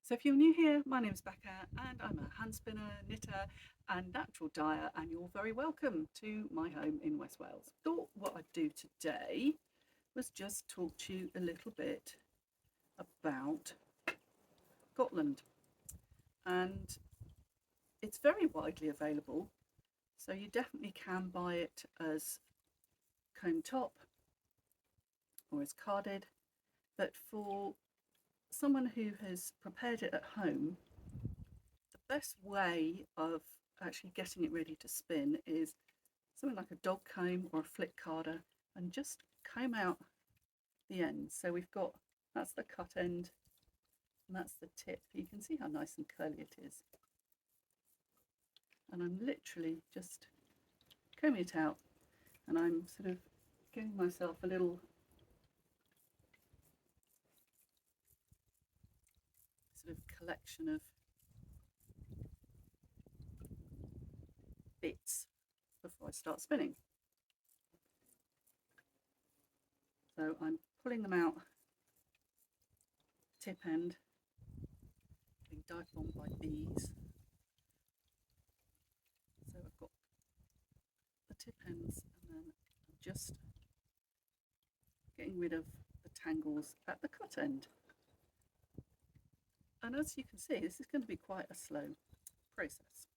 So if you're new here, my name's Becca and I'm a hand spinner, knitter and natural dyer, and you're very welcome to my home in West Wales. Thought what I'd do today was just talk to you a little bit about Gotland, and it's very widely available, so you definitely can buy it as comb top or as carded, but for someone who has prepared it at home, the best way of actually getting it ready to spin is something like a dog comb or a flick carder, and just comb out the ends. So we've got, that's the cut end and that's the tip. You can see how nice and curly it is. And I'm literally just combing it out, and I'm sort of giving myself a little sort of collection of bits before I start spinning. So I'm pulling them out, tip end, being dived on by bees. So I've got the tip ends, and then I'm just getting rid of the tangles at the cut end. And as you can see, this is going to be quite a slow process,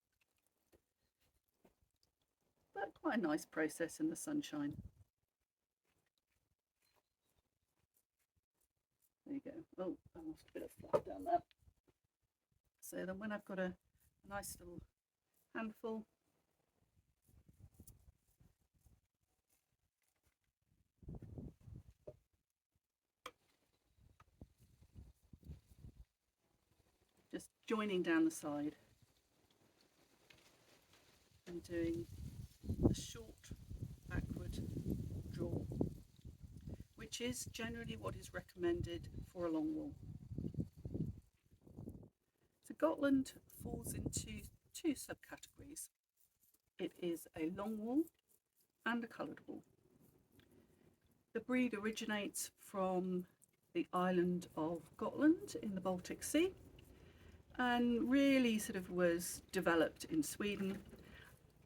but quite a nice process in the sunshine. There you go. Oh, I lost a bit of flat down there. So then when I've got a nice little handful, just joining down the side and doing a short backward draw, which is generally what is recommended for a long wool. So Gotland falls into two subcategories. It is a long wool and a coloured wool. The breed originates from the island of Gotland in the Baltic Sea, and really sort of was developed in Sweden.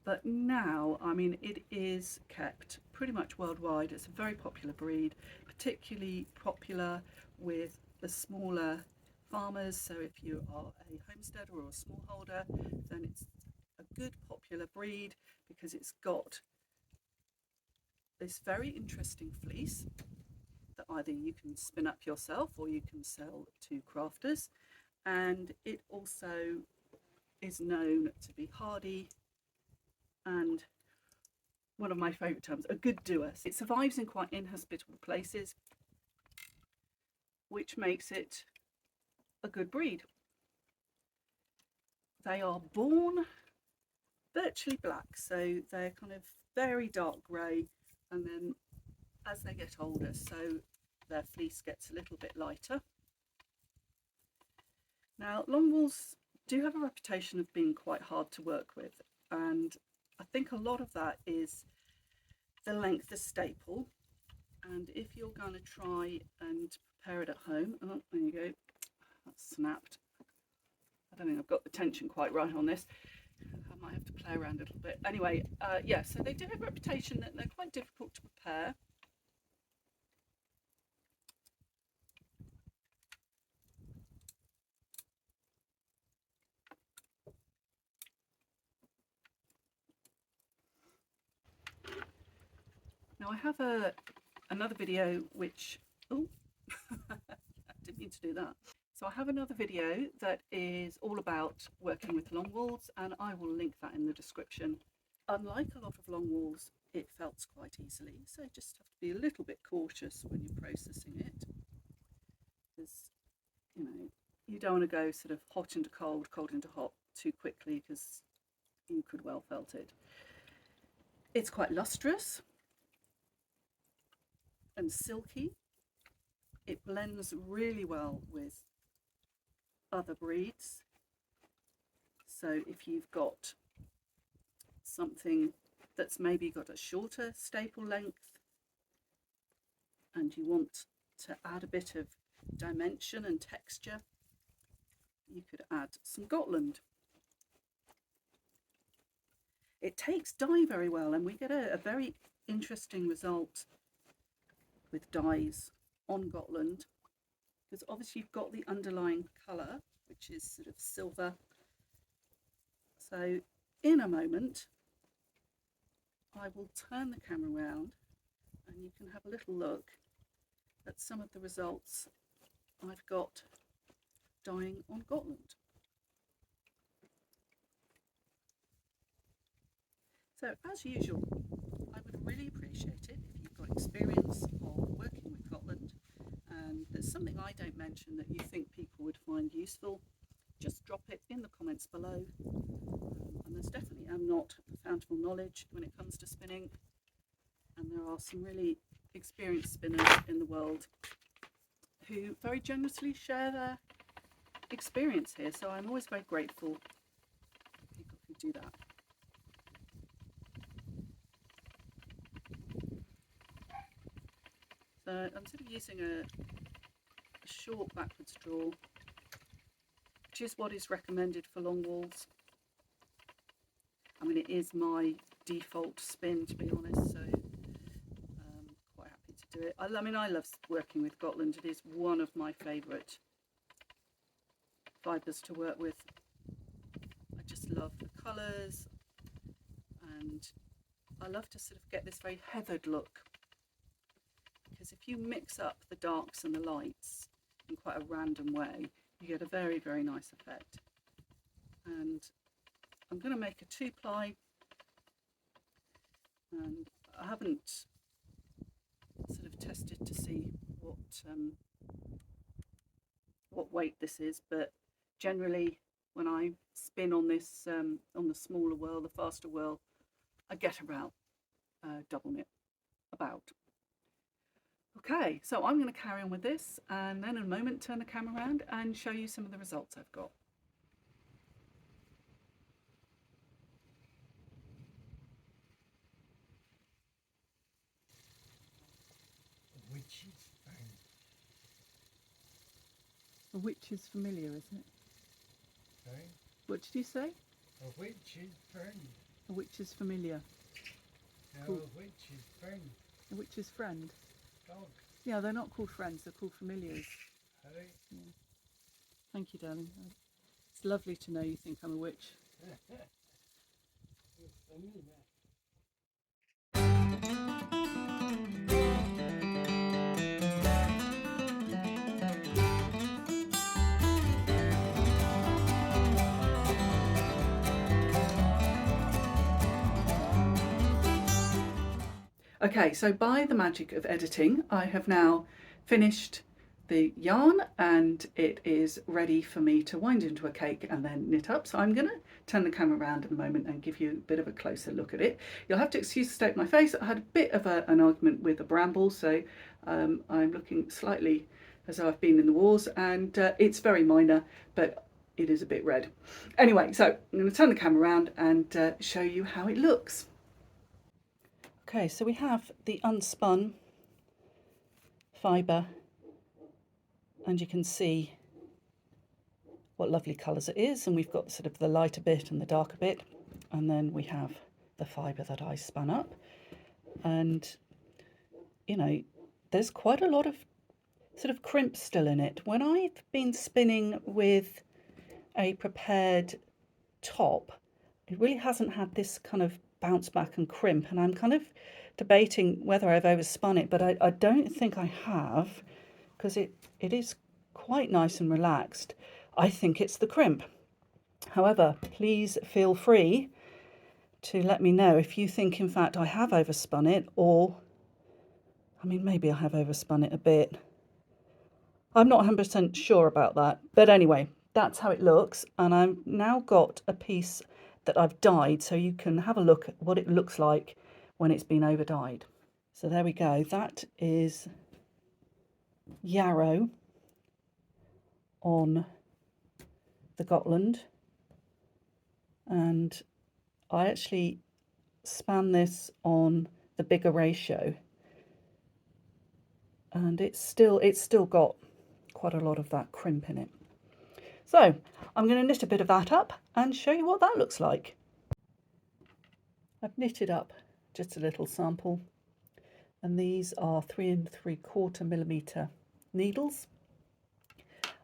But now, I mean, it is kept pretty much worldwide. It's a very popular breed, particularly popular with the smaller farmers. So if you are a homesteader or a smallholder, then it's a good popular breed because it's got this very interesting fleece that either you can spin up yourself or you can sell to crafters. And it also is known to be hardy and, one of my favourite terms, a good doer. It survives in quite inhospitable places, which makes it a good breed. They are born virtually black, so they're kind of very dark grey, and then as they get older, so their fleece gets a little bit lighter. Now, long wools do have a reputation of being quite hard to work with, and I think a lot of that is the length of staple. And if you're going to try and prepare it at home, oh, there you go, that's snapped. I don't think I've got the tension quite right on this. I might have to play around a little bit. Anyway, yeah, so they do have a reputation that they're quite difficult to prepare. Now I have another video which, oh, I didn't mean to do that. So I have another video that is all about working with long wools, and I will link that in the description. Unlike a lot of long wools, it felts quite easily, so you just have to be a little bit cautious when you're processing it, because you don't want to go sort of hot into cold, cold into hot too quickly, because you could well felt it. It's quite lustrous and silky. It blends really well with other breeds. So if you've got something that's maybe got a shorter staple length and you want to add a bit of dimension and texture, you could add some Gotland. It takes dye very well, and we get a very interesting result with dyes on Gotland, because obviously you've got the underlying colour, which is sort of silver. So in a moment I will turn the camera around and you can have a little look at some of the results I've got dyeing on Gotland. So as usual, I would really appreciate it if you've got experience of working with Gotland and there's something I don't mention that you think people would find useful, just drop it in the comments below. And there's definitely am not a fountain of knowledge when it comes to spinning, and there are some really experienced spinners in the world who very generously share their experience here, so I'm always very grateful for people who do that. So I'm sort of using a short backwards draw, which is what is recommended for long wools. I mean, it is my default spin, to be honest, so quite happy to do it. I mean, I love working with Gotland. It is one of my favourite fibres to work with. I just love the colours, and I love to sort of get this very heathered look, because if you mix up the darks and the lights in quite a random way, you get a very, very nice effect. And I'm going to make a 2-ply, and I haven't sort of tested to see what weight this is, but generally when I spin on this on the smaller whirl, the faster whirl, I get about double knit about. Okay, so I'm going to carry on with this and then in a moment turn the camera around and show you some of the results I've got. A witch's familiar, isn't it? Sorry? What did you say? A witch's friend. A witch's familiar. No, Cool. a witch's friend. A witch's friend. Dog. Yeah, they're not called friends, they're called familiars. Are they? Yeah. Thank you, darling. It's lovely to know you think I'm a witch. It's funny, that. Okay, so by the magic of editing, I have now finished the yarn and it is ready for me to wind into a cake and then knit up. So I'm going to turn the camera around in a moment and give you a bit of a closer look at it. You'll have to excuse the state of my face. I had a bit of an argument with a bramble, so I'm looking slightly as though I've been in the wars, and it's very minor, but it is a bit red. Anyway, so I'm going to turn the camera around and show you how it looks. Okay, so we have the unspun fibre, and you can see what lovely colours it is, and we've got sort of the lighter bit and the darker bit, and then we have the fibre that I spun up, and you know, there's quite a lot of sort of crimp still in it. When I've been spinning with a prepared top, it really hasn't had this kind of bounce back and crimp, and I'm kind of debating whether I've overspun it, but I don't think I have, because it is quite nice and relaxed. I think it's the crimp. However, please feel free to let me know if you think in fact I have overspun it, or I mean, maybe I have overspun it a bit. I'm not 100% sure about that, but anyway, that's how it looks, and I've now got a piece that I've dyed, so you can have a look at what it looks like when it's been over dyed. So there we go, that is yarrow on the Gotland, and I actually span this on the bigger ratio, and it's still got quite a lot of that crimp in it. So I'm going to knit a bit of that up and show you what that looks like. I've knitted up just a little sample, and these are 3 3/4 millimetre needles.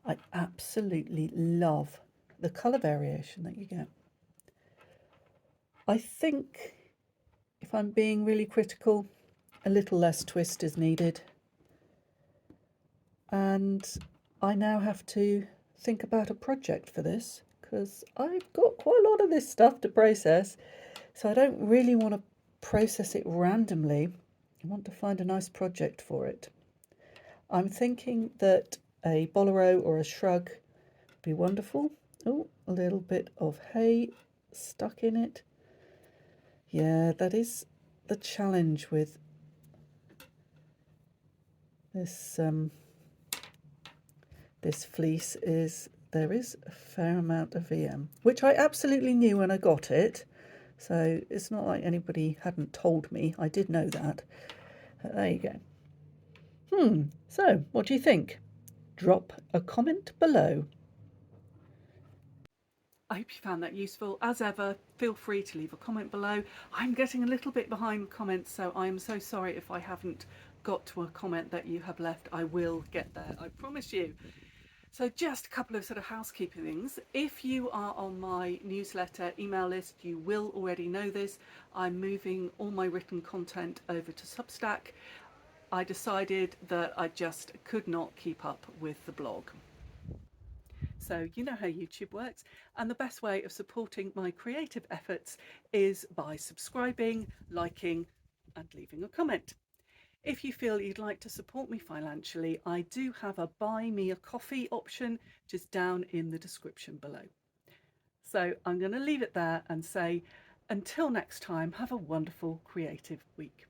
I absolutely love the colour variation that you get. I think, if I'm being really critical, a little less twist is needed. And I now have to think about a project for this, because I've got quite a lot of this stuff to process, so I don't really want to process it randomly. I want to find a nice project for it. I'm thinking that a bolero or a shrug would be wonderful. Oh, a little bit of hay stuck in it. Yeah, that is the challenge with this this fleece, is there is a fair amount of VM, which I absolutely knew when I got it. So it's not like anybody hadn't told me. I did know that. There you go. So what do you think? Drop a comment below. I hope you found that useful. As ever, feel free to leave a comment below. I'm getting a little bit behind comments, so I'm so sorry if I haven't got to a comment that you have left. I will get there, I promise you. So just a couple of sort of housekeeping things. If you are on my newsletter email list, you will already know this. I'm moving all my written content over to Substack. I decided that I just could not keep up with the blog. So you know how YouTube works, and the best way of supporting my creative efforts is by subscribing, liking, and leaving a comment. If you feel you'd like to support me financially, I do have a buy me a coffee option just down in the description below. So I'm going to leave it there and say, until next time, have a wonderful creative week.